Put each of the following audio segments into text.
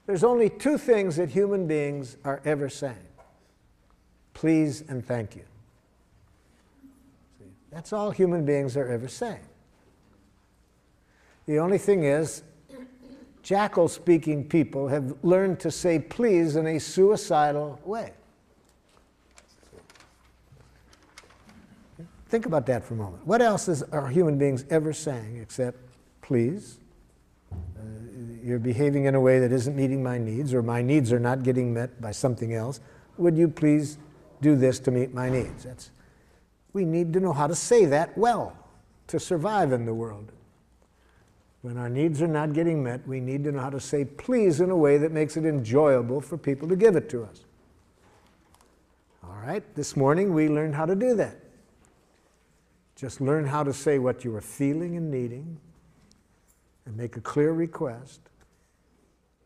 There's only two things that human beings are ever saying: please and thank you. See, that's all human beings are ever saying. The only thing is, jackal-speaking people have learned to say please in a suicidal way. Think about that for a moment. What else are human beings ever saying except please? You're behaving in a way that isn't meeting my needs, or my needs are not getting met by something else. Would you please do this to meet my needs? We need to know how to say that well to survive in the world. When our needs are not getting met, we need to know how to say please in a way that makes it enjoyable for people to give it to us. All right, this morning we learned how to do that. Just learn how to say what you are feeling and needing, and make a clear request.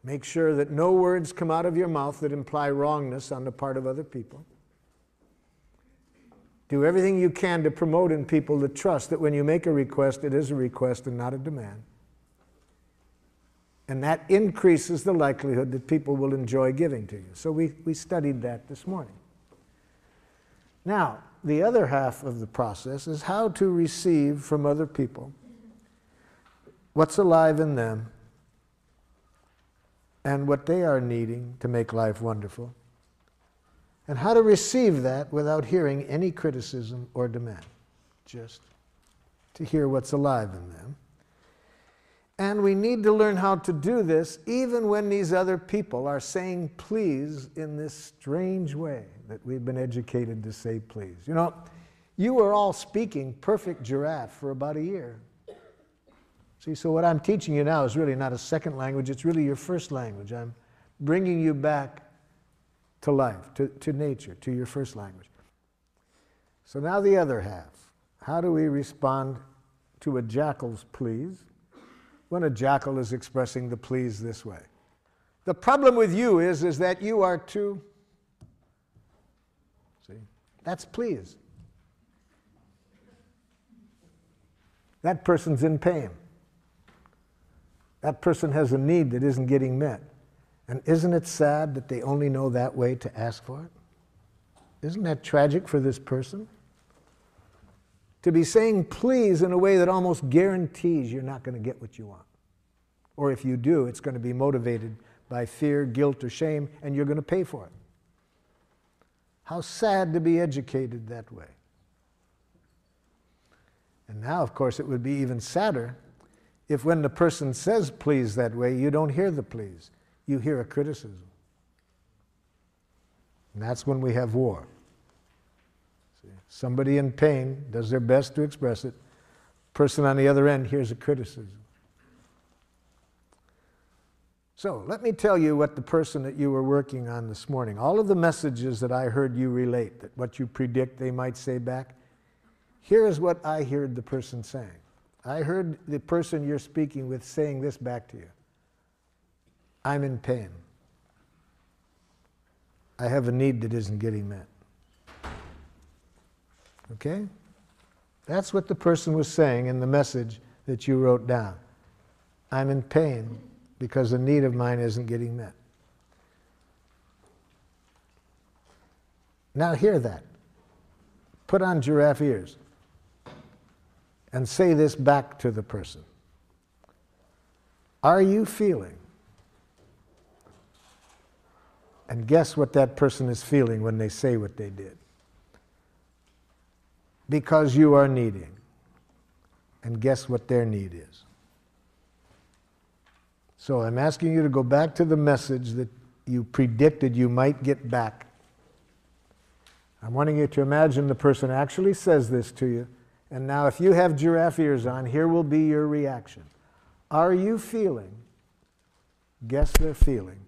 Make sure that no words come out of your mouth that imply wrongness on the part of other people. Do everything you can to promote in people the trust that when you make a request, it is a request and not a demand. And that increases the likelihood that people will enjoy giving to you. So we studied that this morning. Now, the other half of the process is how to receive from other people what's alive in them and what they are needing to make life wonderful, and how to receive that without hearing any criticism or demand, just to hear what's alive in them. And we need to learn how to do this even when these other people are saying please in this strange way that we've been educated to say please. You know, you were all speaking perfect giraffe for about a year. See, so what I'm teaching you now is really not a second language, it's really your first language. I'm bringing you back to life, to nature, to your first language. So now the other half. How do we respond to a jackal's please when a jackal is expressing the please this way? The problem with you is that you are too, see, that's please. That person's in pain. That person has a need that isn't getting met. And isn't it sad that they only know that way to ask for it? Isn't that tragic for this person? To be saying please in a way that almost guarantees you're not going to get what you want. Or if you do, it's going to be motivated by fear, guilt, or shame, and you're going to pay for it. How sad to be educated that way. And now, of course, it would be even sadder if when the person says please that way, you don't hear the please. You hear a criticism. And that's when we have war. See, somebody in pain does their best to express it. Person on the other end hears a criticism. So let me tell you what the person that you were working on this morning, all of the messages that I heard you relate, that what you predict they might say back, here is what I heard the person saying. I heard the person you're speaking with saying this back to you. I'm in pain. I have a need that isn't getting met. Okay? That's what the person was saying in the message that you wrote down. I'm in pain because a need of mine isn't getting met. Now hear that. Put on giraffe ears and say this back to the person. Are you feeling? And guess what that person is feeling when they say what they did. Because you are needing. And guess what their need is. So I'm asking you to go back to the message that you predicted you might get back. I'm wanting you to imagine the person actually says this to you. And now if you have giraffe ears on, here will be your reaction. Are you feeling? Guess they're feeling.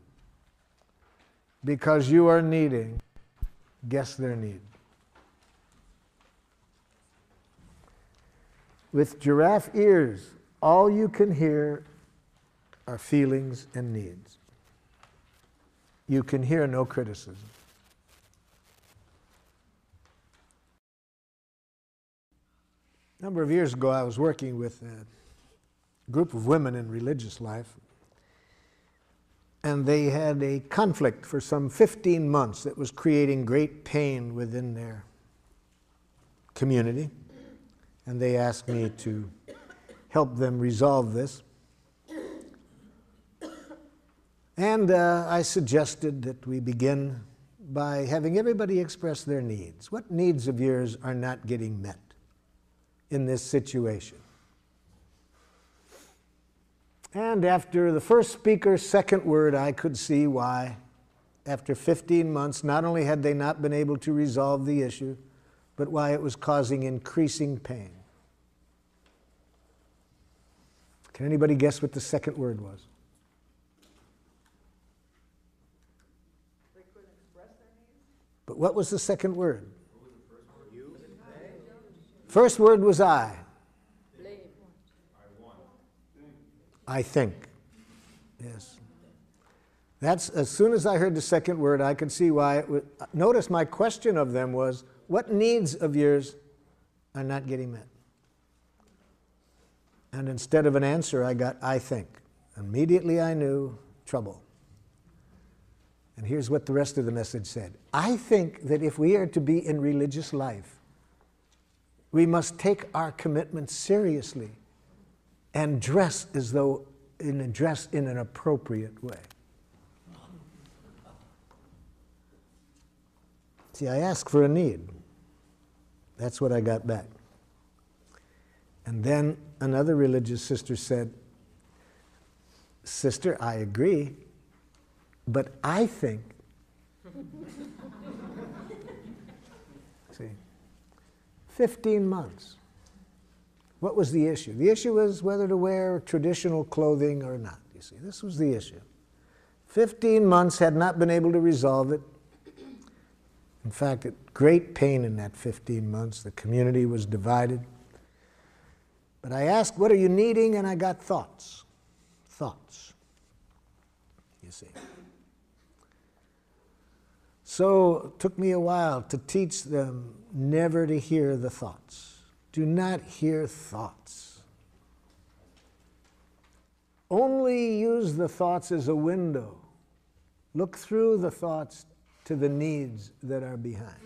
Because you are needing, guess their need. With giraffe ears, all you can hear are feelings and needs. You can hear no criticism. A number of years ago, I was working with a group of women in religious life. and they had a conflict for some 15 months that was creating great pain within their community. And they asked me to help them resolve this. And I suggested that we begin by having everybody express their needs. What needs of yours are not getting met in this situation? And after the first speaker's second word, I could see why, after 15 months, not only had they not been able to resolve the issue, but why it was causing increasing pain. Can anybody guess what the second word was? They couldn't express their needs? But what was the second word? What was the first word? You? First word was I. Blame. I think. Yes. That's, as soon as I heard the second word, I could see why it was. Notice my question of them was, what needs of yours are not getting met? And instead of an answer, I got, I think. Immediately I knew trouble. And here's what the rest of the message said. I think that if we are to be in religious life, we must take our commitment seriously and dress as though dress in an appropriate way. See, I asked for a need. That's what I got back. And then another religious sister said, Sister, I agree, but I think. See, 15 months. What was the issue? The issue was whether to wear traditional clothing or not. You see, this was the issue. 15 months had not been able to resolve it. In fact, great pain in that 15 months. The community was divided. But I asked, what are you needing? And I got thoughts. Thoughts. You see. So it took me a while to teach them never to hear the thoughts. Do not hear thoughts. Only use the thoughts as a window. Look through the thoughts to the needs that are behind.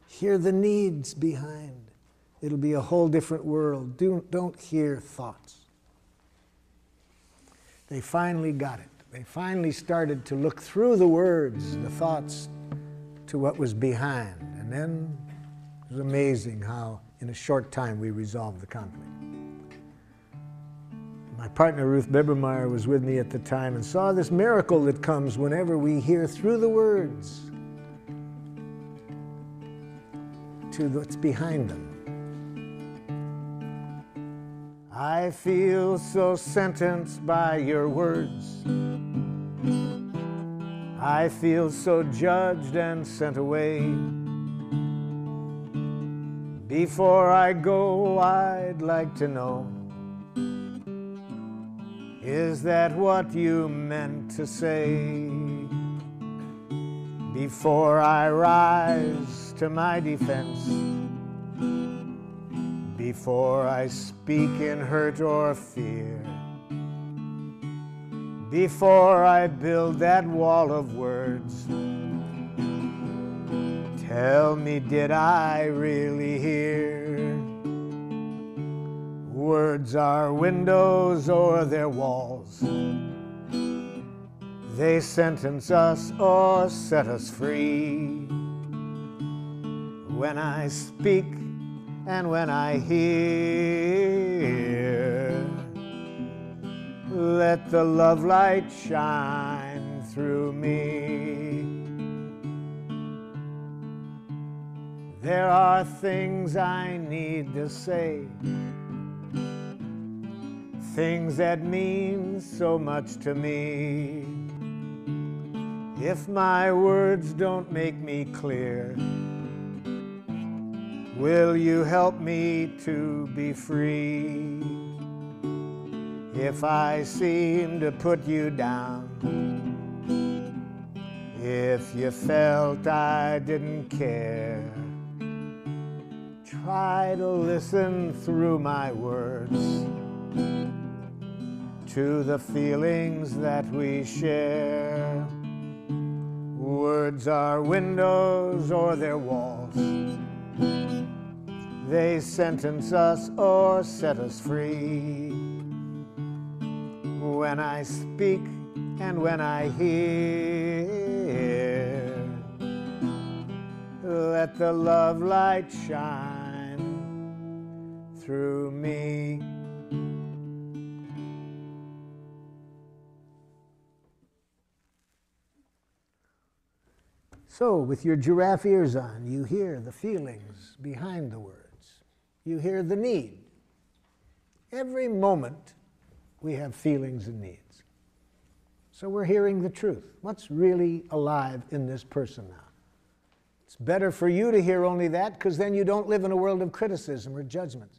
Hear the needs behind. It'll be a whole different world. Don't hear thoughts. They finally got it. They finally started to look through the words, the thoughts, to what was behind. And then it was amazing how in a short time we resolved the conflict. My partner Ruth Bibermeyer was with me at the time and saw this miracle that comes whenever we hear through the words to what's behind them. I feel so sentenced by your words. I feel so judged and sent away. Before I go, I'd like to know, is that what you meant to say? Before I rise to my defense, before I speak in hurt or fear, before I build that wall of words, tell me, did I really hear? Words are windows or they're walls. They sentence us or set us free. When I speak and when I hear, let the love light shine through me. There are things I need to say, things that mean so much to me. If my words don't make me clear, will you help me to be free? If I seem to put you down, if you felt I didn't care, try to listen through my words. to the feelings that we share. Words are windows or they're walls. They sentence us or set us free. When I speak and when I hear, let the love light shine through me. So, with your giraffe ears on, you hear the feelings behind the words. You hear the need. Every moment, we have feelings and needs. So we're hearing the truth. What's really alive in this person now? It's better for you to hear only that, because then you don't live in a world of criticism or judgments.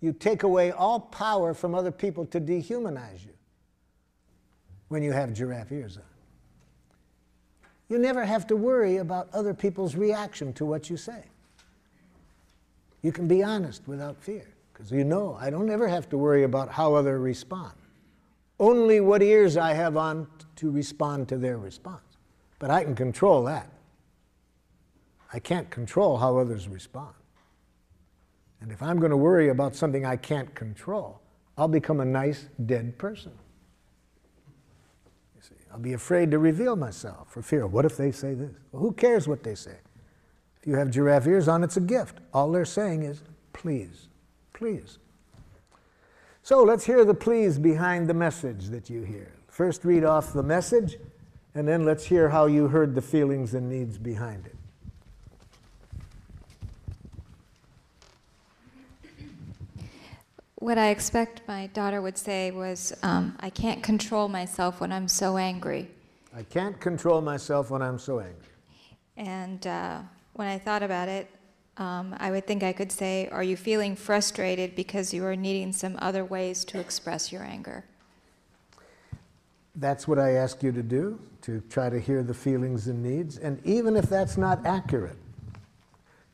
You take away all power from other people to dehumanize you when you have giraffe ears on. You never have to worry about other people's reaction to what you say. You can be honest without fear, because you know I don't ever have to worry about how others respond. Only what ears I have on to respond to their response. But I can control that. I can't control how others respond. And if I'm going to worry about something I can't control, I'll become a nice, dead person. You see, I'll be afraid to reveal myself for fear. What if they say this? Well, who cares what they say? If you have giraffe ears on, it's a gift. All they're saying is, please, please. So let's hear the please behind the message that you hear. First read off the message, and then let's hear how you heard the feelings and needs behind it. What I expect my daughter would say was, I can't control myself when I'm so angry. I can't control myself when I'm so angry. And when I thought about it, I would think I could say, are you feeling frustrated because you are needing some other ways to express your anger? That's what I ask you to do, to try to hear the feelings and needs. And even if that's not accurate,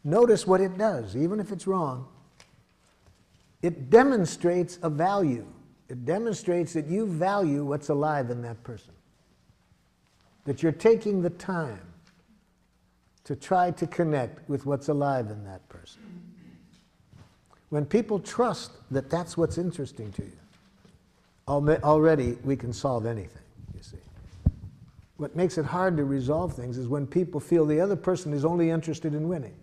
notice what it does, even if it's wrong. It demonstrates a value. It demonstrates that you value what's alive in that person. That you're taking the time to try to connect with what's alive in that person. When people trust that that's what's interesting to you, already we can solve anything, you see. What makes it hard to resolve things is when people feel the other person is only interested in winning.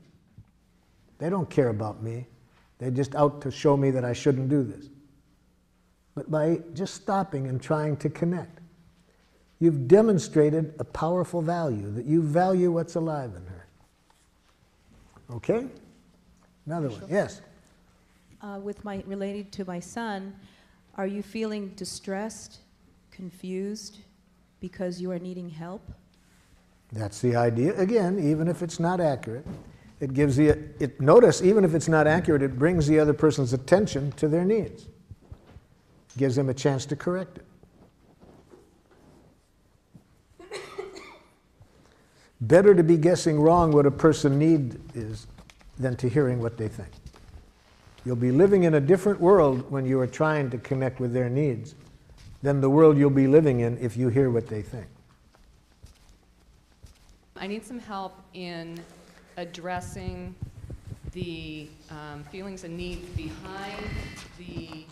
They don't care about me. They're just out to show me that I shouldn't do this. But by just stopping and trying to connect, you've demonstrated a powerful value, that you value what's alive in her. Okay? Another one. Yes? Related to my son, are you feeling distressed, confused, because you are needing help? That's the idea. Again, even if it's not accurate, it gives notice, even if it's not accurate, it brings the other person's attention to their needs. Gives them a chance to correct it. Better to be guessing wrong what a person needs is than to hearing what they think. You'll be living in a different world when you are trying to connect with their needs than the world you'll be living in if you hear what they think. I need some help in addressing the feelings and needs behind the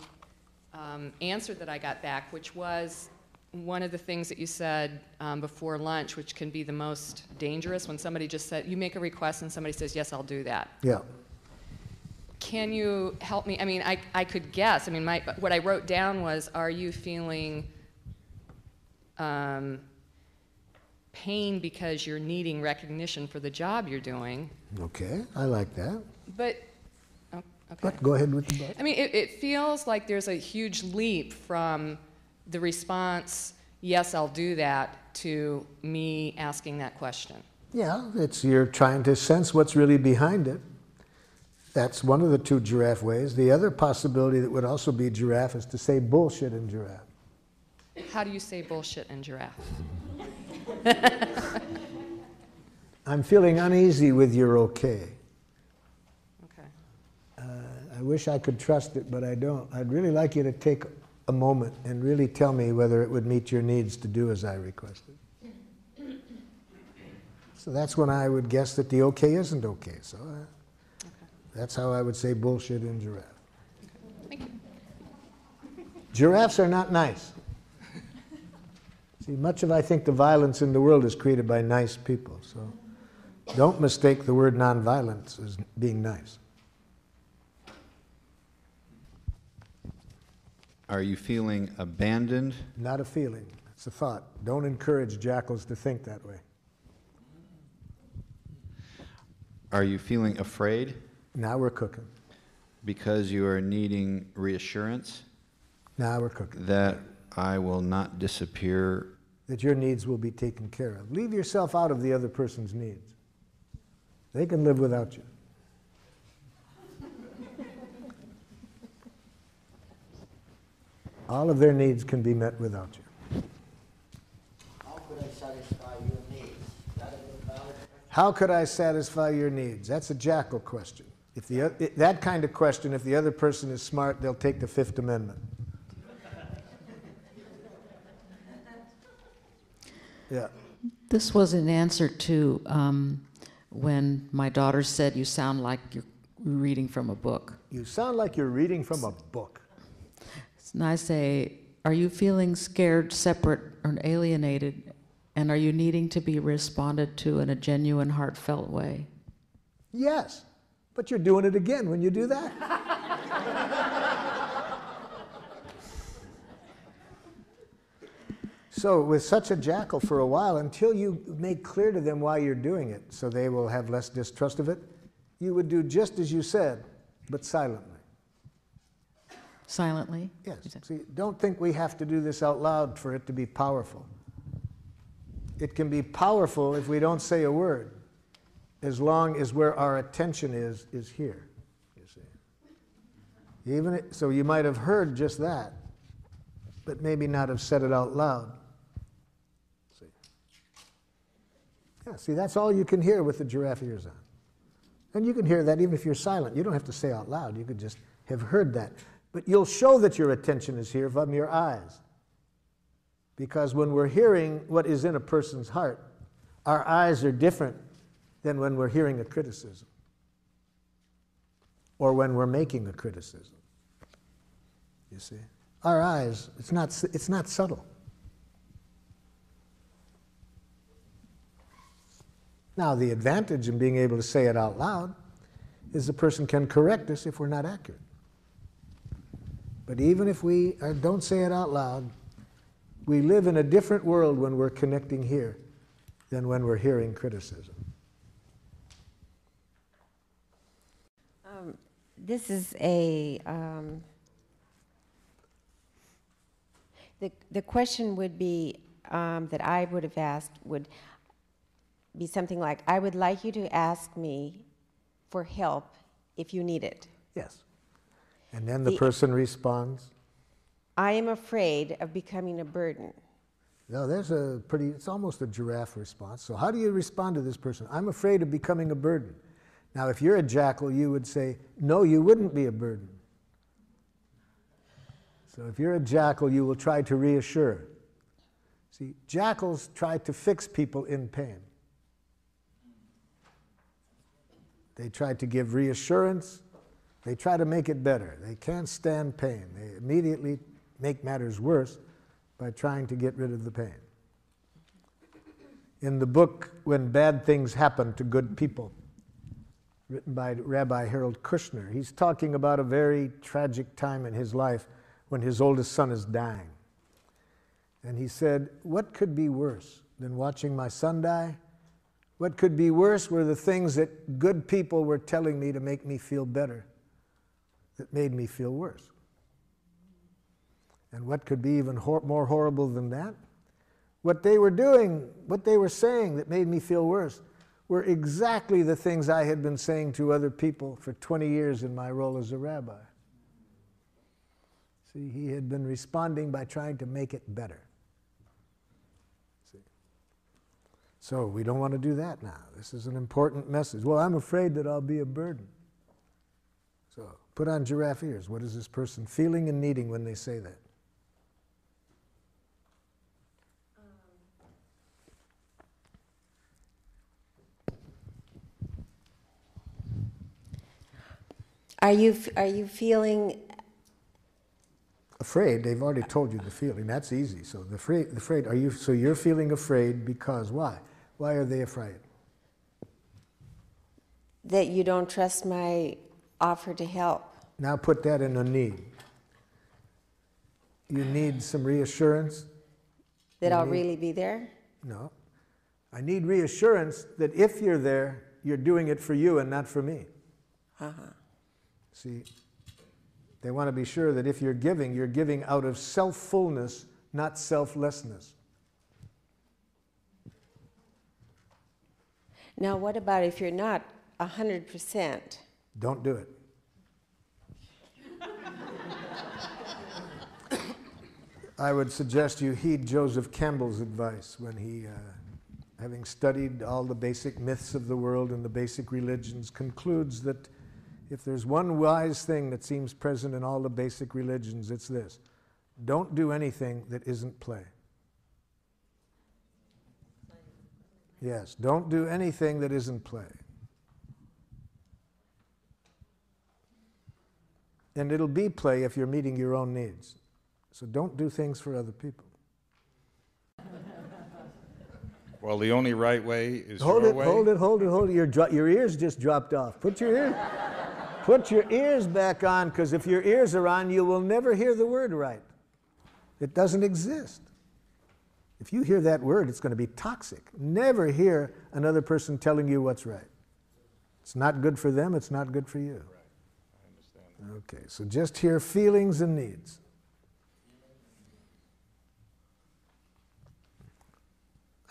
answer that I got back, which was one of the things that you said before lunch, which can be the most dangerous, when somebody just said, you make a request and somebody says, yes, I'll do that. Yeah. Can you help me? I mean, I could guess. I mean, what I wrote down was, are you feeling pain because you're needing recognition for the job you're doing? Okay, I like that. But, okay. But go ahead with the but. I mean, it feels like there's a huge leap from the response, yes, I'll do that, to me asking that question. Yeah, you're trying to sense what's really behind it. That's one of the two giraffe ways. The other possibility that would also be giraffe is to say bullshit in giraffe. How do you say bullshit in giraffe? I'm feeling uneasy with your okay. Okay. I wish I could trust it, but I don't. I'd really like you to take a moment and really tell me whether it would meet your needs to do as I requested. So that's when I would guess that the okay isn't okay. So that's how I would say bullshit in giraffe. Thank you. Giraffes are not nice. See, much of, I think, the violence in the world is created by nice people. So don't mistake the word nonviolence as being nice. Are you feeling abandoned? Not a feeling. It's a thought. Don't encourage jackals to think that way. Are you feeling afraid Now we're cooking. because you are needing reassurance Now we're cooking. that I will not disappear? That your needs will be taken care of. Leave yourself out of the other person's needs. They can live without you. All of their needs can be met without you. How could I satisfy your needs? That is a valid question. How could I satisfy your needs? That's a jackal question. That kind of question, if the other person is smart, they'll take the Fifth Amendment. Yeah. This was an answer to when my daughter said, "You sound like you're reading from a book." You sound like you're reading from a book. And I say, "Are you feeling scared, separate, or alienated? And are you needing to be responded to in a genuine, heartfelt way?" Yes, but you're doing it again when you do that. So with such a jackal for a while, until you make clear to them why you're doing it, so they will have less distrust of it, you would do just as you said, but silently. Silently? Yes. See, don't think we have to do this out loud for it to be powerful. It can be powerful if we don't say a word, as long as where our attention is here, you see. So you might have heard just that, but maybe not have said it out loud. See? Yeah, see, that's all you can hear with the giraffe ears on. And you can hear that even if you're silent. You don't have to say out loud. You could just have heard that. But you'll show that your attention is here from your eyes. Because when we're hearing what is in a person's heart, our eyes are different than when we're hearing a criticism or when we're making a criticism. You see? Our eyes, it's not subtle. Now, the advantage in being able to say it out loud is the person can correct us if we're not accurate. But even if we don't say it out loud, we live in a different world when we're connecting here than when we're hearing criticism. This is a, the question would be, that I would have asked would be something like, I would like you to ask me for help if you need it. Yes. And then the person responds. I am afraid of becoming a burden. No, it's almost a giraffe response. So how do you respond to this person? I'm afraid of becoming a burden. Now, if you're a jackal, you would say, no, you wouldn't be a burden. So if you're a jackal, you will try to reassure. See, jackals try to fix people in pain. They try to give reassurance. They try to make it better. They can't stand pain. They immediately make matters worse by trying to get rid of the pain. In the book, When Bad Things Happen to Good People, written by Rabbi Harold Kushner, he's talking about a very tragic time in his life when his oldest son is dying. And he said, what could be worse than watching my son die? What could be worse were the things that good people were telling me to make me feel better that made me feel worse. And what could be even more horrible than that? What they were doing, what they were saying that made me feel worse were exactly the things I had been saying to other people for 20 years in my role as a rabbi. See, he had been responding by trying to make it better. See? So we don't want to do that now. This is an important message. Well, I'm afraid that I'll be a burden. So put on giraffe ears. What is this person feeling and needing when they say that? Are you feeling Afraid, they've already told you the feeling. That's easy. So the afraid, so you're feeling afraid because why? Why are they afraid? that you don't trust my offer to help? Now put that in a need. You need some reassurance? That I'll really be there? No. I need reassurance that if you're there, you're doing it for you and not for me. See, they want to be sure that if you're giving out of self-fullness, not selflessness. Now, what about if you're not 100%? Don't do it. I would suggest you heed Joseph Campbell's advice when he, having studied all the basic myths of the world and the basic religions, concludes that if there's one wise thing that seems present in all the basic religions, it's this: don't do anything that isn't play. Yes, don't do anything that isn't play. And it'll be play if you're meeting your own needs. So don't do things for other people. Well, the only right way is Hold your it, way. hold it, hold it, hold it. Your ears just dropped off. Put your ears back on, because if your ears are on, you will never hear the word right. It doesn't exist. If you hear that word, it's going to be toxic. Never hear another person telling you what's right. It's not good for them, it's not good for you. Right. I understand. Okay, so just hear feelings and needs.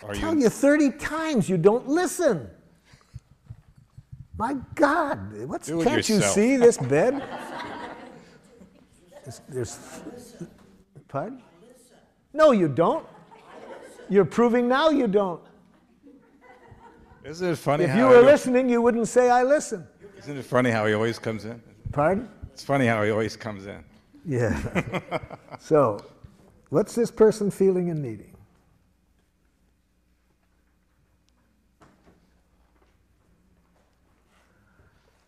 I tell you 30 times you don't listen. My God, Do it can't you yourself. see this bed? Pardon? No, you don't. You're proving now you don't. Isn't it funny If how you were listening, you wouldn't say, I listen. Isn't it funny how he always comes in? Pardon? It's funny how he always comes in. Yeah. So, what's this person feeling and needing?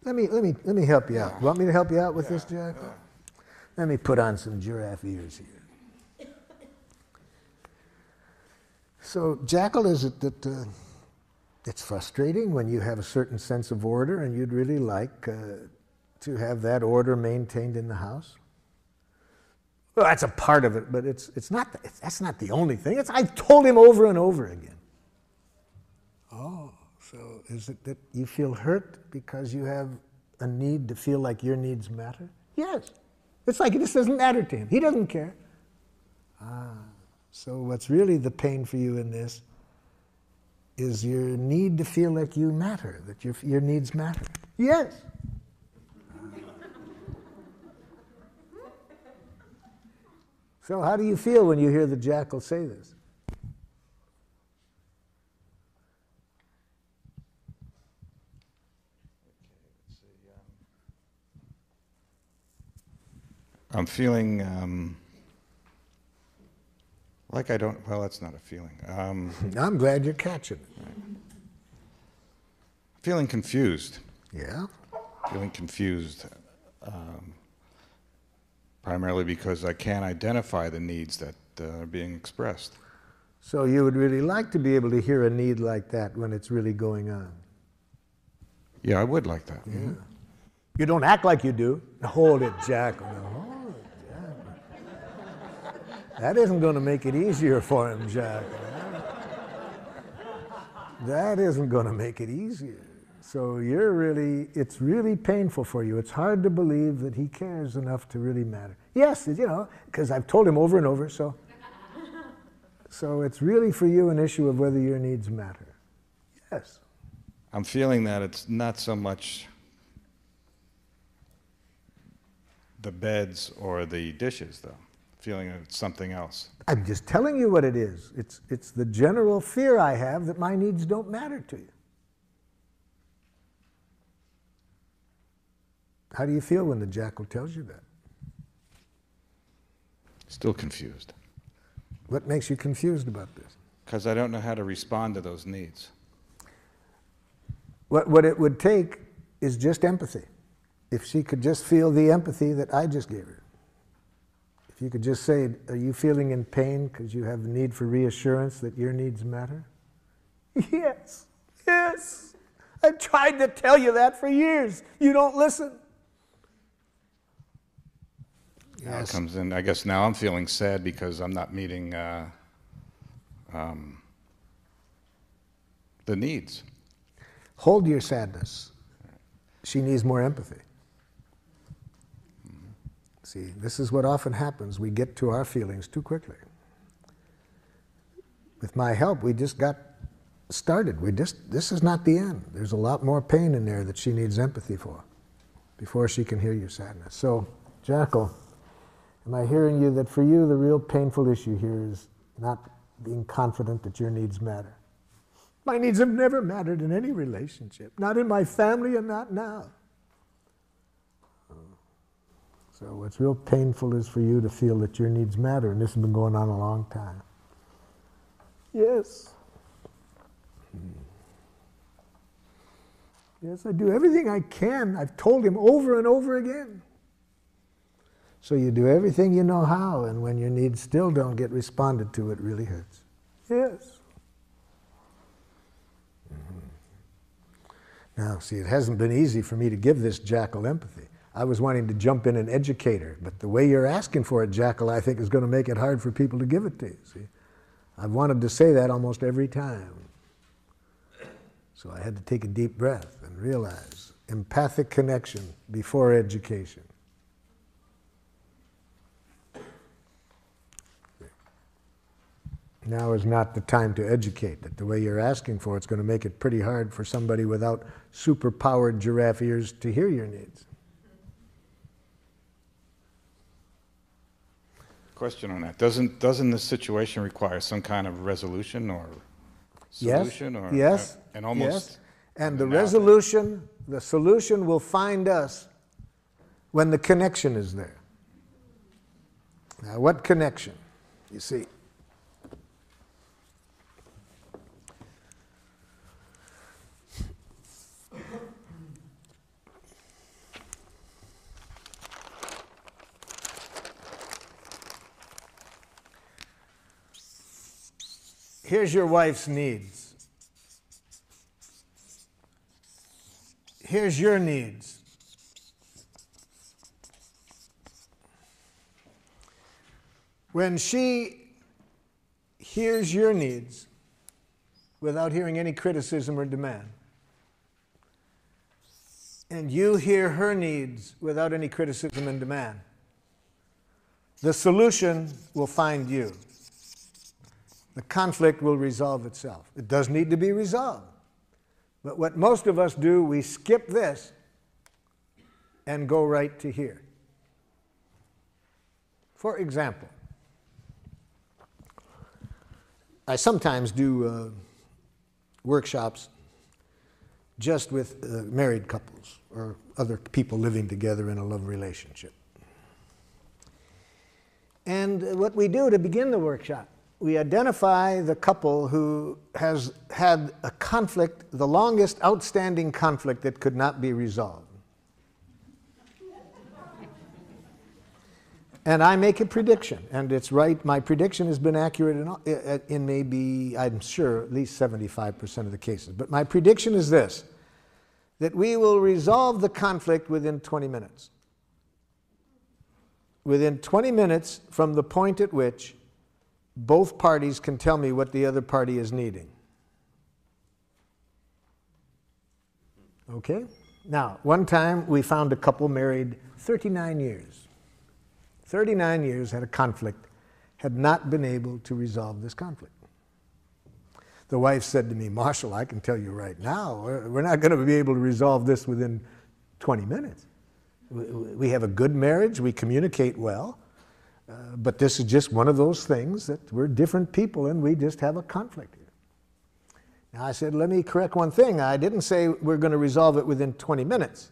Let me help you out. Want me to help you out with this, Jack? Let me put on some giraffe ears here. So, Jackal, is it that it's frustrating when you have a certain sense of order and you'd really like to have that order maintained in the house? Well, that's a part of it, but that's not the only thing. I've told him over and over again. Oh, so is it that you feel hurt because you have a need to feel like your needs matter? Yes. It's like this doesn't matter to him. He doesn't care. So what's really the pain for you in this is your need to feel like you matter, that your needs matter. Yes. So how do you feel when you hear the jackal say this? I'm feeling like I don't, well, that's not a feeling. I'm glad you're catching it. Feeling confused. Yeah? Feeling confused, primarily because I can't identify the needs that are being expressed. So you would really like to be able to hear a need like that when it's really going on? Yeah, I would like that. Yeah. You don't act like you do. Hold it, Jackal. Hold it, Jackal. That isn't going to make it easier for him, Jackal. That isn't going to make it easier. So it's really painful for you. It's hard to believe that he cares enough to really matter. Yes, because I've told him over and over, so it's really for you an issue of whether your needs matter. Yes. I'm feeling that it's not so much the beds or the dishes, though. Feeling it's something else. I'm just telling you what it is. It's the general fear I have that my needs don't matter to you. How do you feel when the jackal tells you that? Still confused. What makes you confused about this? Because I don't know how to respond to those needs. What it would take is just empathy. if she could just feel the empathy that I just gave her. If you could just say, are you feeling in pain because you have the need for reassurance that your needs matter? Yes, yes. I've tried to tell you that for years. You don't listen. Now it comes in, I guess now I'm feeling sad because I'm not meeting the needs. Hold your sadness. She needs more empathy. See, this is what often happens. We get to our feelings too quickly. With my help, we just got started. This is not the end. There's a lot more pain in there that she needs empathy for before she can hear your sadness. So, Jackal, am I hearing you that for you the real painful issue here is not being confident that your needs matter? My needs have never mattered in any relationship, not in my family and not now. So what's real painful is for you to feel that your needs matter, and this has been going on a long time. Yes. Yes, I do everything I can. I've told him over and over again. So you do everything you know how, and when your needs still don't get responded to, it really hurts. Yes. Now, see, it hasn't been easy for me to give this Jackal empathy. I was wanting to jump in and educate her, but the way you're asking for it, Jackal, I think is going to make it hard for people to give it to you, see. I've wanted to say that almost every time. So I had to take a deep breath and realize empathic connection before education. Now is not the time to educate. That the way you're asking for it's going to make it pretty hard for somebody without super-powered giraffe ears to hear your needs. Question on that. Doesn't this situation require some kind of resolution or solution? Yes, or yes, and almost yes. And the resolution, the solution will find us when the connection is there. Now, what connection? You see, here's your wife's needs. Here's your needs. When she hears your needs without hearing any criticism or demand, and you hear her needs without any criticism and demand, the solution will find you. The conflict will resolve itself. It does need to be resolved. But what most of us do, we skip this and go right to here. For example, I sometimes do workshops just with married couples or other people living together in a love relationship. And what we do to begin the workshop, we identify the couple who has had a conflict, the longest outstanding conflict that could not be resolved. And I make a prediction, and it's right. My prediction has been accurate in maybe, I'm sure, at least 75% of the cases. But my prediction is this, that we will resolve the conflict within 20 minutes. Within 20 minutes from the point at which both parties can tell me what the other party is needing. Okay? Now, one time we found a couple married 39 years. 39 years had a conflict, had not been able to resolve this conflict. The wife said to me, Marshall, I can tell you right now, we're not going to be able to resolve this within 20 minutes. We have a good marriage, we communicate well, but this is just one of those things that we're different people and we just have a conflict here. Now I said, let me correct one thing. I didn't say we're going to resolve it within 20 minutes.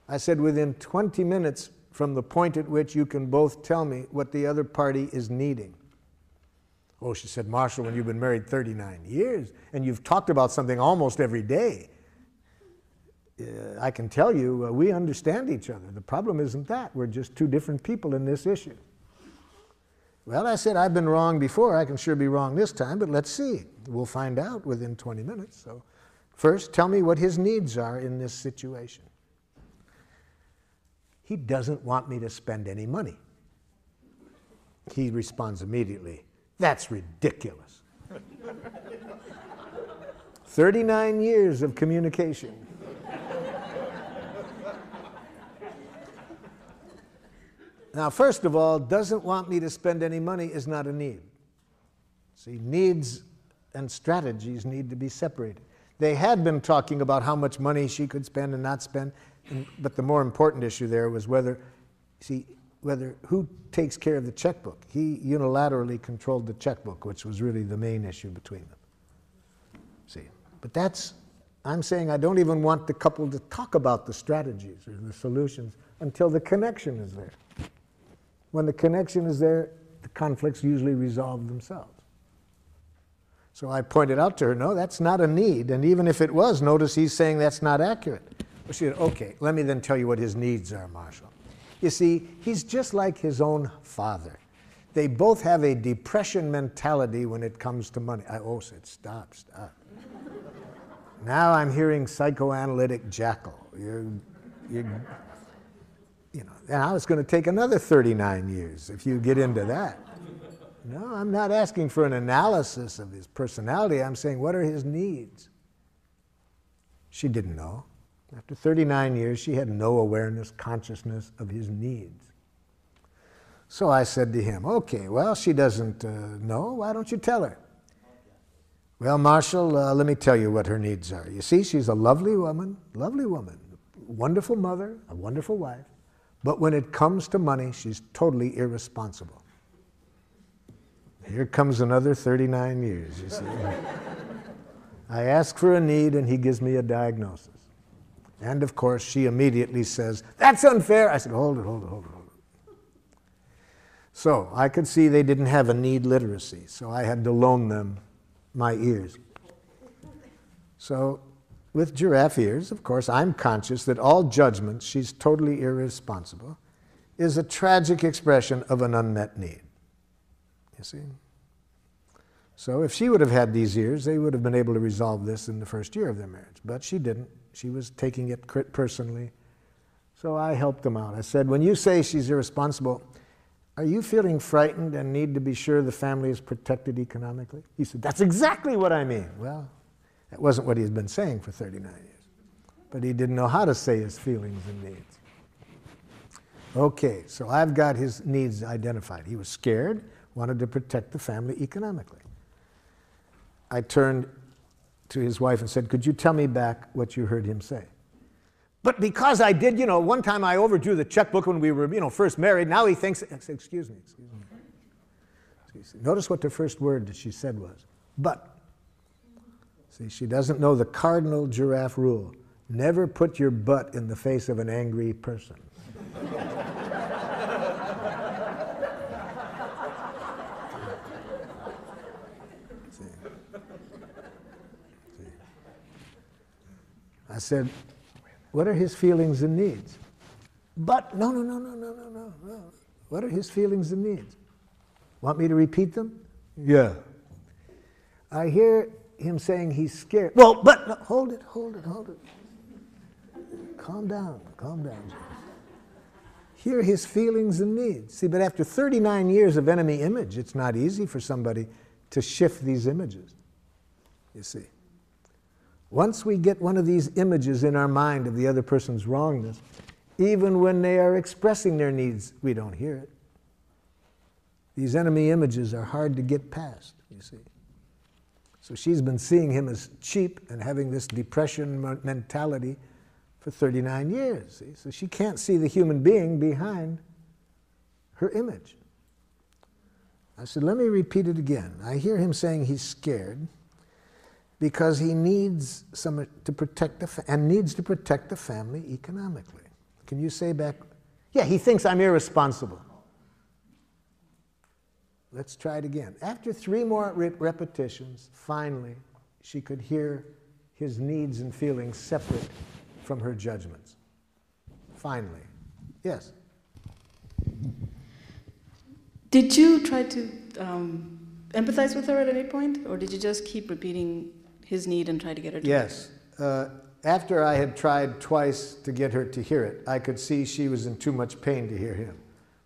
I said within 20 minutes from the point at which you can both tell me what the other party is needing. Oh, she said, Marshall, when you've been married 39 years and you've talked about something almost every day, I can tell you, we understand each other. The problem isn't that. We're just two different people in this issue. Well, I said, I've been wrong before. I can sure be wrong this time, but let's see. We'll find out within 20 minutes. So first, tell me what his needs are in this situation. He doesn't want me to spend any money. He responds immediately, that's ridiculous. 39 years of communication. Now, first of all, doesn't want me to spend any money is not a need. See, needs and strategies need to be separated. They had been talking about how much money she could spend and not spend, but the more important issue there was whether who takes care of the checkbook. He unilaterally controlled the checkbook, which was really the main issue between them. See, but I'm saying I don't even want the couple to talk about the strategies or the solutions until the connection is there. When the connection is there, the conflicts usually resolve themselves. So I pointed out to her, no, that's not a need. And even if it was, notice he's saying that's not accurate. Well, she said, okay, let me then tell you what his needs are, Marshall. You see, he's just like his own father. They both have a depression mentality when it comes to money. I said, stop. Now I'm hearing psychoanalytic jackal. And I was going to take another 39 years if you get into that. No, I'm not asking for an analysis of his personality. I'm saying, what are his needs? She didn't know. After 39 years, she had no awareness, consciousness of his needs. So I said to him, okay, well, she doesn't know. Why don't you tell her? Well, Marshall, let me tell you what her needs are. You see, she's a lovely woman, wonderful mother, a wonderful wife. But when it comes to money, she's totally irresponsible. Here comes another 39 years, you see. I ask for a need, and he gives me a diagnosis. And, of course, she immediately says, that's unfair. I said, hold it. So I could see they didn't have a need literacy, so I had to loan them my ears. So with giraffe ears, of course, I'm conscious that all judgment, she's totally irresponsible, is a tragic expression of an unmet need. You see? So if she would have had these ears, they would have been able to resolve this in the first year of their marriage. But she didn't. She was taking it personally. So I helped them out. I said, when you say she's irresponsible, are you feeling frightened and need to be sure the family is protected economically? He said, that's exactly what I mean. Well, that wasn't what he's been saying for 39 years. But he didn't know how to say his feelings and needs. Okay, so I've got his needs identified. He was scared, wanted to protect the family economically. I turned to his wife and said, could you tell me back what you heard him say? But because I did, one time I overdrew the checkbook when we were, first married, now he thinks, I said, excuse me. Notice what the first word that she said was, but. See, she doesn't know the cardinal giraffe rule. Never put your butt in the face of an angry person. I said, what are his feelings and needs? But, no. What are his feelings and needs? Want me to repeat them? Yeah. I hear him saying he's scared. Well, but, no, hold it. Calm down. Hear his feelings and needs. See, but after 39 years of enemy image, it's not easy for somebody to shift these images, you see. Once we get one of these images in our mind of the other person's wrongness, even when they are expressing their needs, we don't hear it. These enemy images are hard to get past, you see. So she's been seeing him as cheap and having this depression mentality for 39 years. See? So she can't see the human being behind her image. I said, let me repeat it again. I hear him saying he's scared because he needs to protect the family economically. Can you say back? Yeah, he thinks I'm irresponsible. Let's try it again. After 3 more repetitions, finally, she could hear his needs and feelings separate from her judgments. Finally. Yes? Did you try to empathize with her at any point, or did you just keep repeating his need and try to get her to Yes. After I had tried twice to get her to hear it, I could see she was in too much pain to hear him.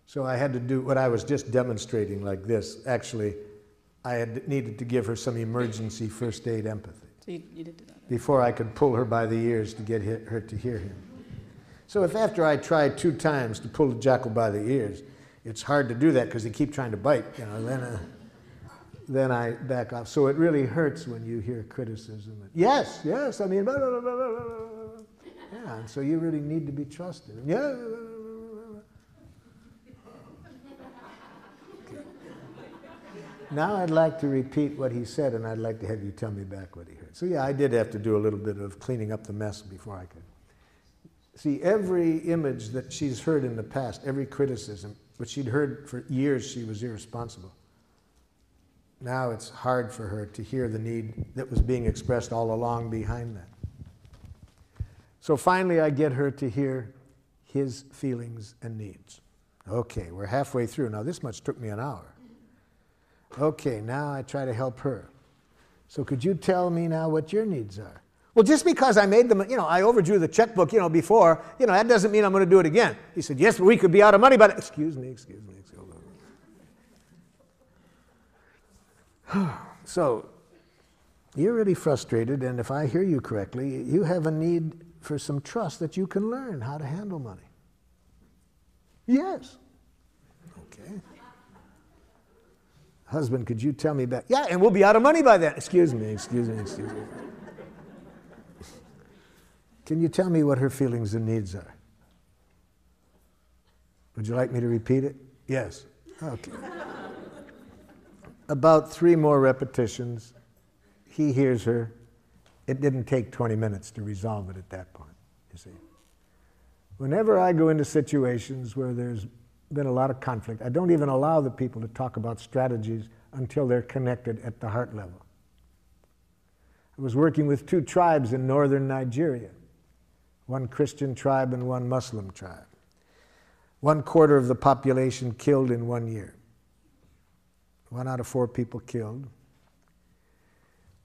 So I had to do what I was just demonstrating like this. Actually, I had needed to give her some emergency first aid empathy. So you did do that. Before I could pull her by the ears to get her to hear him. So if after I tried 2 times to pull the jackal by the ears, it's hard to do that because they keep trying to bite, then I back off. So it really hurts when you hear criticism. Yes, I mean, blah, blah, blah, blah, blah. Yeah, and so you really need to be trusted. Yeah. Okay. Now I'd like to repeat what he said, and I'd like to have you tell me back what he heard. So yeah, I did have to do a little bit of cleaning up the mess before I could. See, every image that she's heard in the past, every criticism, which she'd heard for years she was irresponsible. Now it's hard for her to hear the need that was being expressed all along behind that. So finally I get her to hear his feelings and needs. Okay, we're halfway through. Now this much took me an hour. Okay, now I try to help her. So could you tell me now what your needs are? Well, just because I made them, I overdrew the checkbook, before, that doesn't mean I'm going to do it again. He said, yes, but we could be out of money, but excuse me. So, you're really frustrated, and if I hear you correctly, you have a need for some trust that you can learn how to handle money. Yes. Okay. Husband, could you tell me back? Yeah, and we'll be out of money by then. Excuse me. Can you tell me what her feelings and needs are? Would you like me to repeat it? Yes. Okay. About 3 more repetitions. He hears her. It didn't take 20 minutes to resolve it at that point, you see. Whenever I go into situations where there's been a lot of conflict, I don't even allow the people to talk about strategies until they're connected at the heart level. I was working with 2 tribes in northern Nigeria, one Christian tribe and one Muslim tribe. 1/4 of the population killed in 1 year. 1 out of 4 people killed.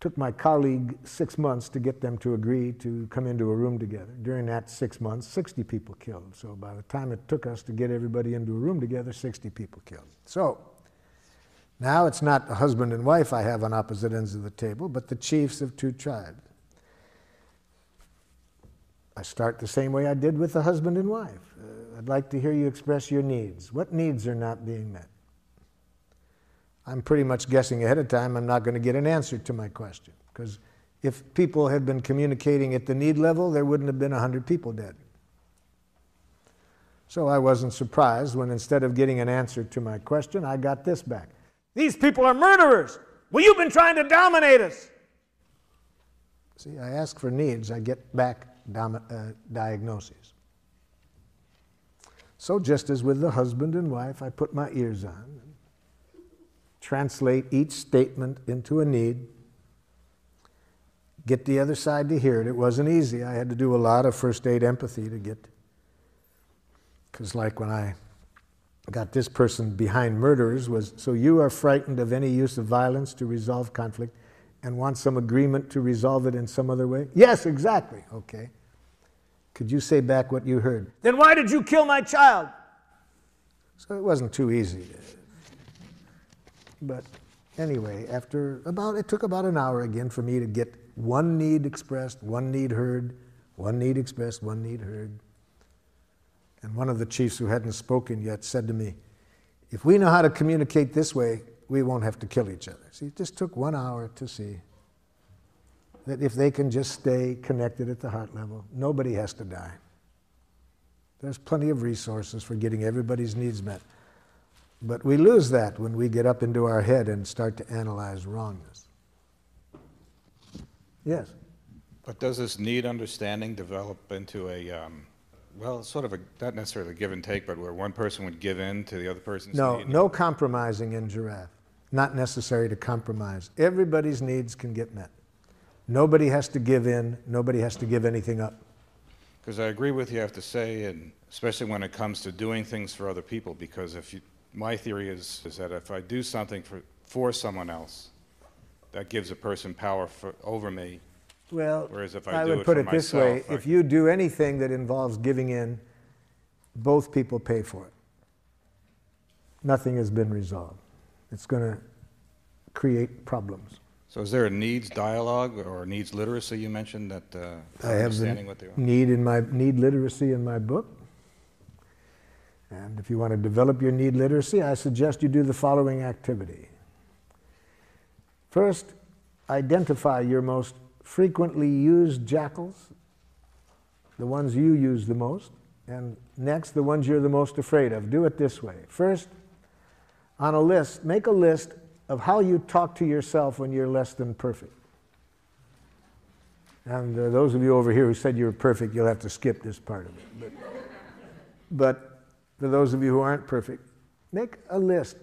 Took my colleague 6 months to get them to agree to come into a room together. During that 6 months, 60 people killed. So by the time it took us to get everybody into a room together, 60 people killed. So now it's not a husband and wife I have on opposite ends of the table, but the chiefs of 2 tribes. I start the same way I did with the husband and wife. I'd like to hear you express your needs. What needs are not being met? I'm pretty much guessing ahead of time I'm not going to get an answer to my question, because if people had been communicating at the need level, there wouldn't have been 100 people dead. So I wasn't surprised when instead of getting an answer to my question, I got this back. These people are murderers! Well, you've been trying to dominate us! See, I ask for needs, I get back diagnoses. So just as with the husband and wife, I put my ears on, and translate each statement into a need, get the other side to hear it. It wasn't easy. I had to do a lot of first aid empathy to get, because like when I got this person behind murderers was, so you are frightened of any use of violence to resolve conflict and want some agreement to resolve it in some other way? Yes, exactly. Okay. Could you say back what you heard? Then why did you kill my child? So it wasn't too easy. But anyway, it took about an hour again for me to get one need expressed, one need heard, one need expressed, one need heard. And one of the chiefs who hadn't spoken yet said to me, if we know how to communicate this way, we won't have to kill each other. See, it just took 1 hour to see that if they can just stay connected at the heart level, nobody has to die. There's plenty of resources for getting everybody's needs met. But we lose that when we get up into our head and start to analyze wrongness. Yes? But does this need understanding develop into a, sort of a, not necessarily a give and take, but where one person would give in to the other person's need? No compromising in Giraffe. Not necessary to compromise. Everybody's needs can get met. Nobody has to give in. Nobody has to give anything up. Because I agree with you, I have to say, and especially when it comes to doing things for other people, because my theory is that if I do something for someone else, that gives a person power over me. Well, Whereas if I I do would it put for it this myself, way, if you do anything that involves giving in, both people pay for it. Nothing has been resolved. It's going to create problems. So is there a needs dialogue or needs literacy you mentioned that I have understanding what they are? need literacy in my book. And if you want to develop your need literacy, I suggest you do the following activity. First, identify your most frequently used jackals, the ones you use the most, and next, the ones you're the most afraid of. Do it this way. First, on a list, make a list of how you talk to yourself when you're less than perfect. And those of you over here who said you were perfect, you'll have to skip this part of it. But for those of you who aren't perfect, make a list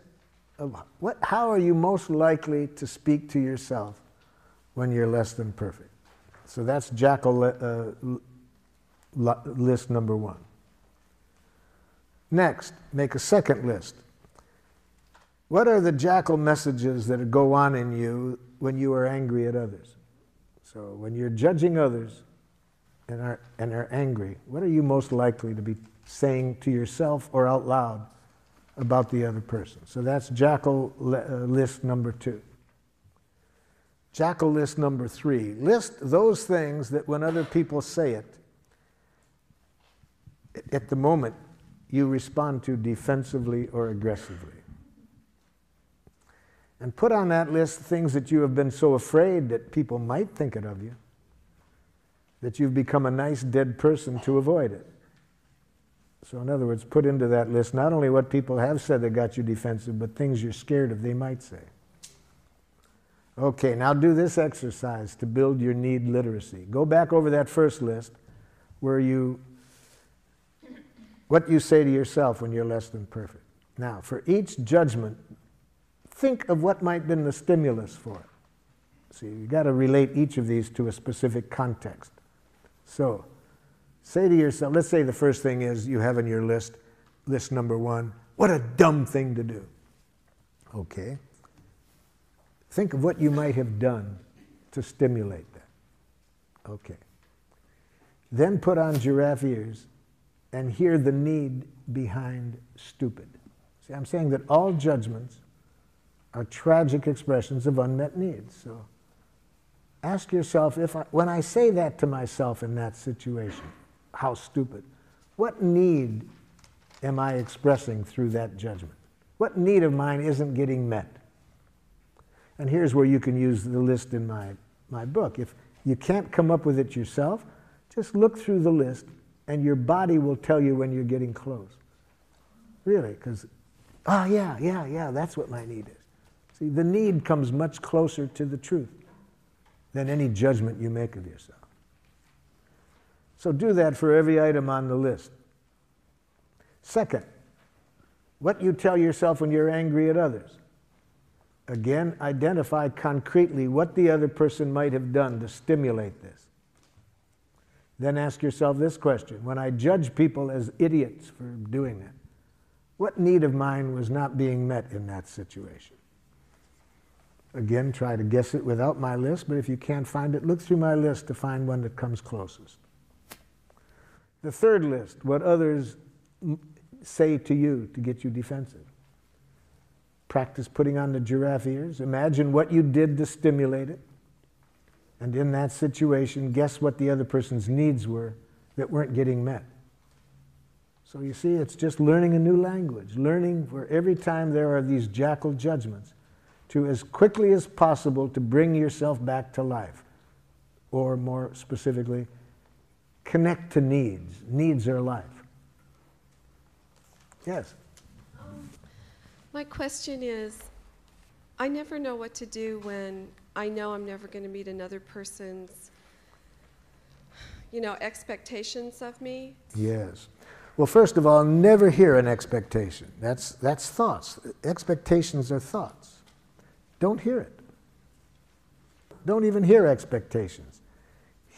of how are you most likely to speak to yourself when you're less than perfect. So that's jackal list number one. Next, make a second list. What are the jackal messages that go on in you when you are angry at others? So when you're judging others and are angry, what are you most likely to be saying to yourself or out loud about the other person? So that's jackal list number two. Jackal list number three. List those things that when other people say it, at the moment, you respond to defensively or aggressively. And put on that list things that you have been so afraid that people might think it of you, that you've become a nice dead person to avoid it. So in other words, put into that list not only what people have said that got you defensive, but things you're scared of they might say. Okay, now do this exercise to build your need literacy. Go back over that first list where what you say to yourself when you're less than perfect. Now, for each judgment, think of what might have been the stimulus for it. See, you've got to relate each of these to a specific context. So, say to yourself, let's say the first thing is you have in your list number one, what a dumb thing to do. Okay. Think of what you might have done to stimulate that. Okay. Then put on giraffe ears and hear the need behind stupid. See, I'm saying that all judgments are tragic expressions of unmet needs. So ask yourself, when I say that to myself in that situation, how stupid, what need am I expressing through that judgment? What need of mine isn't getting met? And here's where you can use the list in my book. If you can't come up with it yourself, just look through the list and your body will tell you when you're getting close. Really, because, yeah, that's what my need is. See, the need comes much closer to the truth than any judgment you make of yourself. So do that for every item on the list. Second, what you tell yourself when you're angry at others. Again, identify concretely what the other person might have done to stimulate this. Then ask yourself this question. When I judge people as idiots for doing that, what need of mine was not being met in that situation? Again, try to guess it without my list, but if you can't find it, look through my list to find one that comes closest. The third list, what others say to you to get you defensive. Practice putting on the giraffe ears. Imagine what you did to stimulate it. And in that situation, guess what the other person's needs were that weren't getting met. So you see, it's just learning a new language. Learning for every time there are these jackal judgments to, as quickly as possible, to bring yourself back to life. Or more specifically, connect to needs. Needs are life. Yes? My question is, I never know what to do when I know I'm never going to meet another person's, expectations of me. Yes. Well, first of all, never hear an expectation. That's thoughts. Expectations are thoughts. Don't hear it. Don't even hear expectations.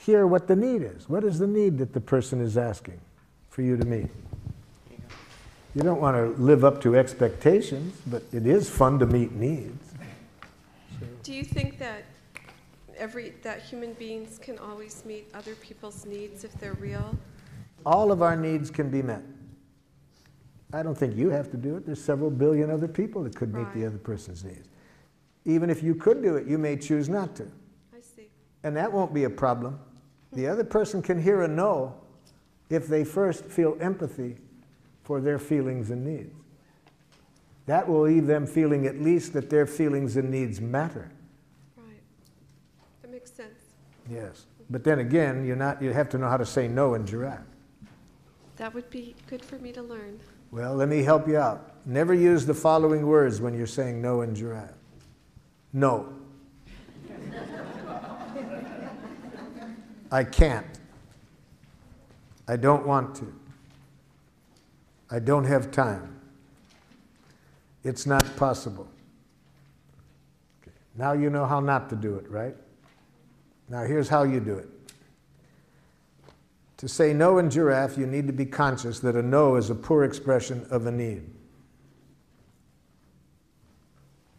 hear what the need is. What is the need that the person is asking for you to meet? You don't want to live up to expectations, but it is fun to meet needs. Do you think that that human beings can always meet other people's needs if they're real? All of our needs can be met. I don't think you have to do it. There's several billion other people that could meet the other person's needs. Even if you could do it, you may choose not to. I see. And that won't be a problem. The other person can hear a no if they first feel empathy for their feelings and needs. That will leave them feeling at least that their feelings and needs matter. Right. That makes sense. Yes. But then again, you have to know how to say no in giraffe. That would be good for me to learn. Well, let me help you out. Never use the following words when you're saying no in giraffe. No. I can't. I don't want to. I don't have time. It's not possible. Okay. Now you know how not to do it, right? Now here's how you do it. To say no in giraffe, you need to be conscious that a no is a poor expression of a need.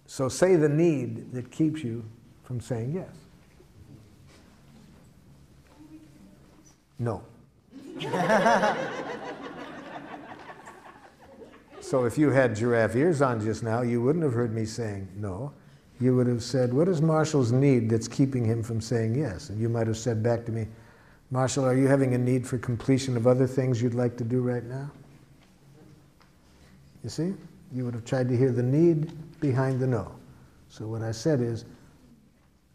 So say the need that keeps you from saying yes. No. So if you had giraffe ears on just now, you wouldn't have heard me saying no. You would have said, what is Marshall's need that's keeping him from saying yes? And you might have said back to me, Marshall, are you having a need for completion of other things you'd like to do right now? You see? You would have tried to hear the need behind the no. So what I said is,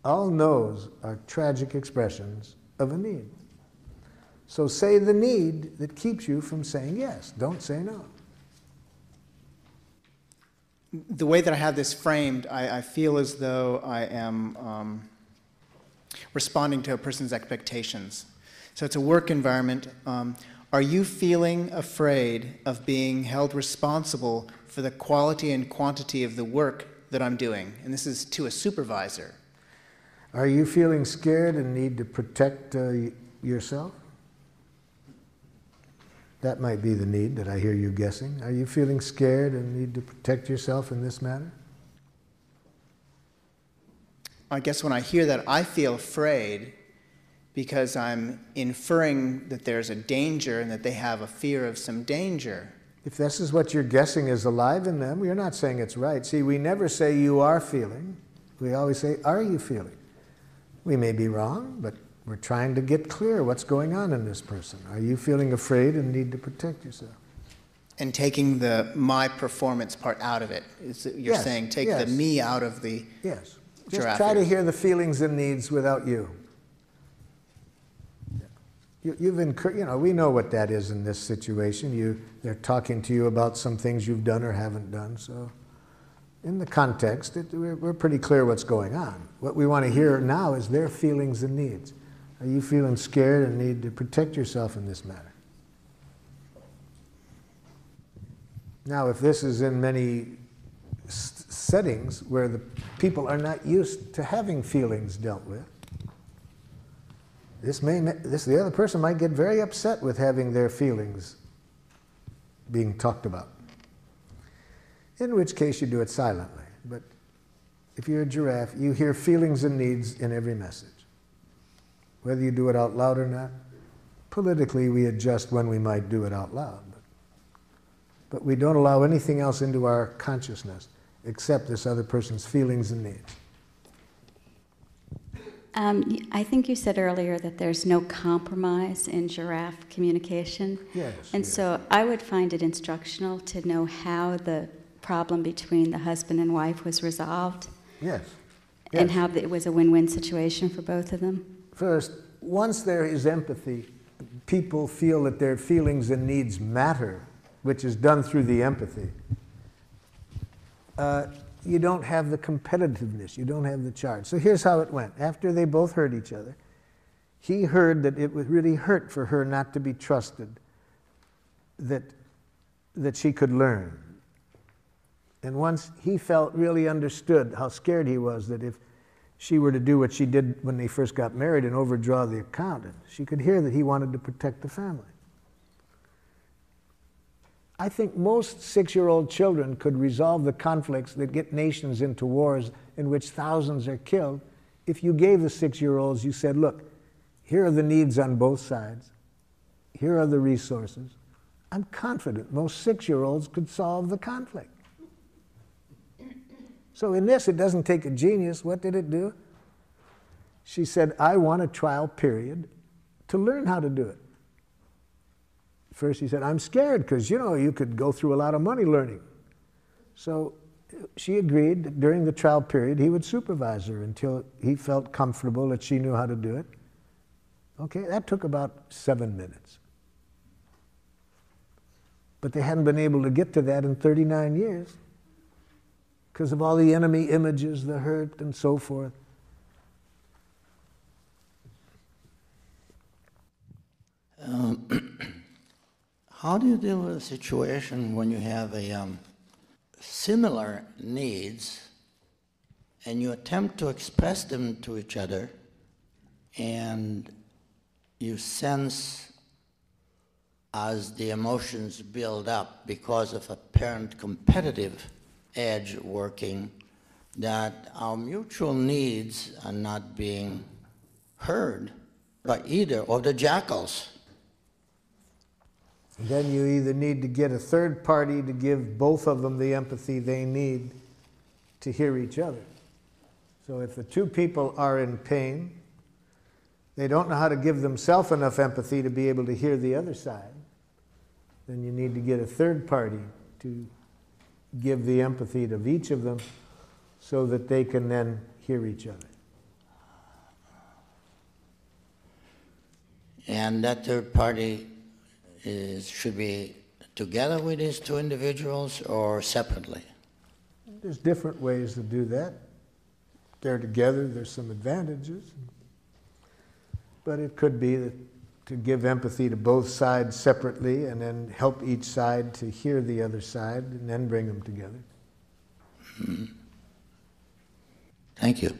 all no's are tragic expressions of a need. So say the need that keeps you from saying yes. Don't say no. The way that I have this framed, I feel as though I am responding to a person's expectations. So it's a work environment. Are you feeling afraid of being held responsible for the quality and quantity of the work that I'm doing? And this is to a supervisor. Are you feeling scared and need to protect yourself? That might be the need that I hear you guessing. Are you feeling scared and need to protect yourself in this matter? I guess when I hear that, I feel afraid because I'm inferring that there's a danger and that they have a fear of some danger. If this is what you're guessing is alive in them, you're not saying it's right. See, we never say you are feeling. We always say, are you feeling? We may be wrong, but we're trying to get clear what's going on in this person. Are you feeling afraid and need to protect yourself? And taking the my performance part out of it. You're saying take the me out of the Yes. Just giraffe try to ears. hear the feelings and needs without you. We know what that is in this situation. They're talking to you about some things you've done or haven't done. So in the context, we're pretty clear what's going on. What we want to hear now is their feelings and needs. Are you feeling scared and need to protect yourself in this matter? Now, if this is in many settings where the people are not used to having feelings dealt with, the other person might get very upset with having their feelings being talked about. In which case you do it silently. But if you're a giraffe, you hear feelings and needs in every message. Whether you do it out loud or not, politically we adjust when we might do it out loud. But we don't allow anything else into our consciousness except this other person's feelings and needs. I think you said earlier that there's no compromise in giraffe communication. Yes. And so I would find it instructional to know how the problem between the husband and wife was resolved. Yes. And how it was a win-win situation for both of them. First, once there is empathy, people feel that their feelings and needs matter, which is done through the empathy. You don't have the competitiveness, you don't have the charge. So here's how it went. After they both heard each other, he heard that it would really hurt for her not to be trusted, that she could learn. And once he felt really understood how scared he was that if she were to do what she did when they first got married and overdraw the account, she could hear that he wanted to protect the family. I think most 6-year-old children could resolve the conflicts that get nations into wars in which thousands are killed if you gave the 6-year-olds, you said, look, here are the needs on both sides. Here are the resources. I'm confident most 6-year-olds could solve the conflict. So in this, it doesn't take a genius. What did it do? She said, I want a trial period to learn how to do it. First he said, I'm scared because, you know, you could go through a lot of money learning. So she agreed that during the trial period he would supervise her until he felt comfortable that she knew how to do it. Okay, that took about 7 minutes. But they hadn't been able to get to that in 39 years because of all the enemy images, the hurt, and so forth. How do you deal with a situation when you have a similar needs and you attempt to express them to each other and you sense as the emotions build up because of apparent competitive edge working that our mutual needs are not being heard by either of the jackals? Then you either need to get a third party to give both of them the empathy they need to hear each other. So if the two people are in pain, they don't know how to give themselves enough empathy to be able to hear the other side, then you need to get a third party to give the empathy to each of them so that they can then hear each other. And that third party should be together with these two individuals or separately? There's different ways to do that. They're together, there's some advantages. But it could be that to give empathy to both sides separately and then help each side to hear the other side and then bring them together. Thank you.